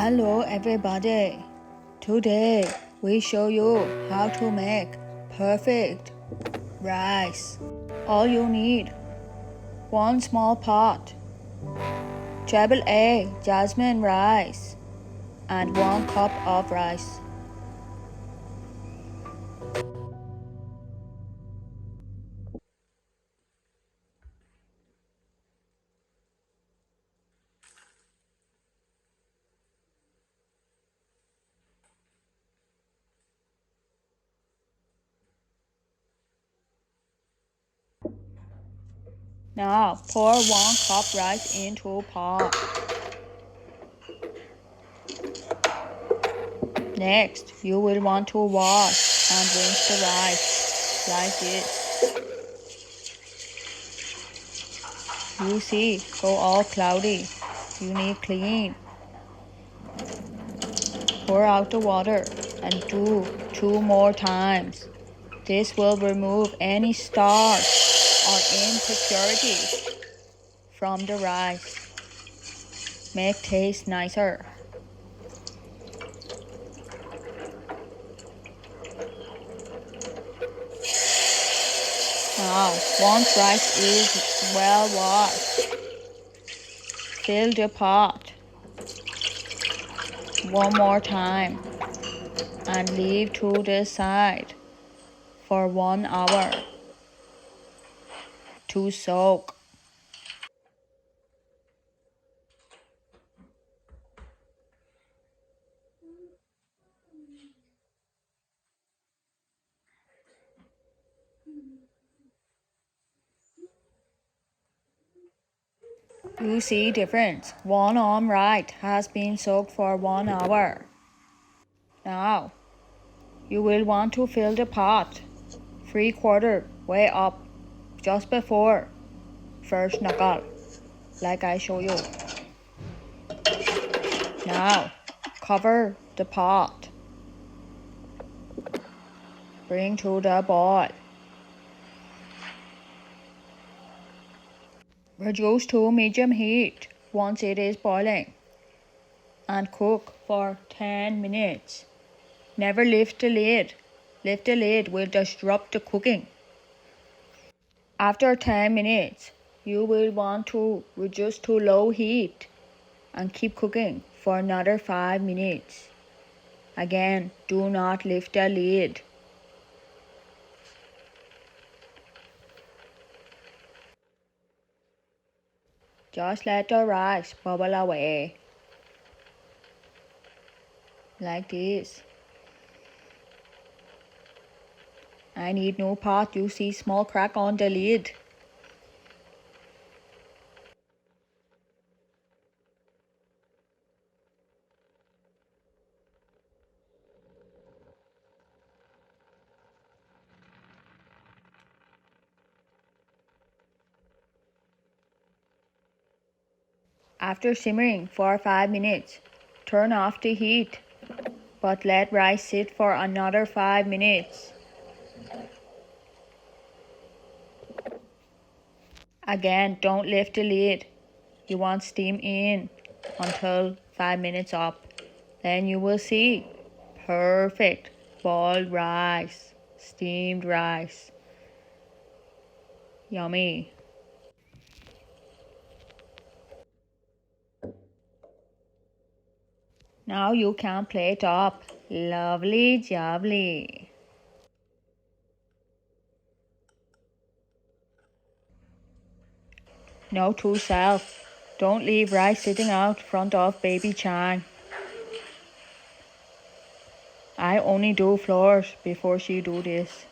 Hello everybody. Today we show you how to make perfect rice. All you need: 1 small pot, treble A jasmine rice, and 1 cup of rice. Now pour 1 cup rice into pot. Next, you will want to wash and rinse the rice like this. You see, go all cloudy. You need clean. Pour out the water and do 2 more times. This will remove any starch or impurities from the rice. Make taste nicer. Now, once rice is well washed, fill the pot 1 more time and leave to the side for 1 hour to soak. You see difference. 1 arm right has been soaked for 1 hour. Now, you will want to fill the pot 3/4 way up just before first knuckle, like I show you. Now, cover the pot. Bring to the boil. Reduce to medium heat once it is boiling and cook for 10 minutes. Never lift the lid. Lift the lid will disrupt the cooking. After 10 minutes, you will want to reduce to low heat and keep cooking for another 5 minutes. Again, do not lift the lid. Just let the rice bubble away. Like this. I need new pot. You see small crack on the lid. After simmering for 5 minutes, turn off the heat, but let rice sit for another 5 minutes. Again, don't lift the lid. You want steam in until 5 minutes up. Then you will see perfect boiled rice, steamed rice. Yummy. Now you can plate up. Lovely jubbly. Note to self, don't leave rice sitting out front of baby Chang. I only do floors before she do this.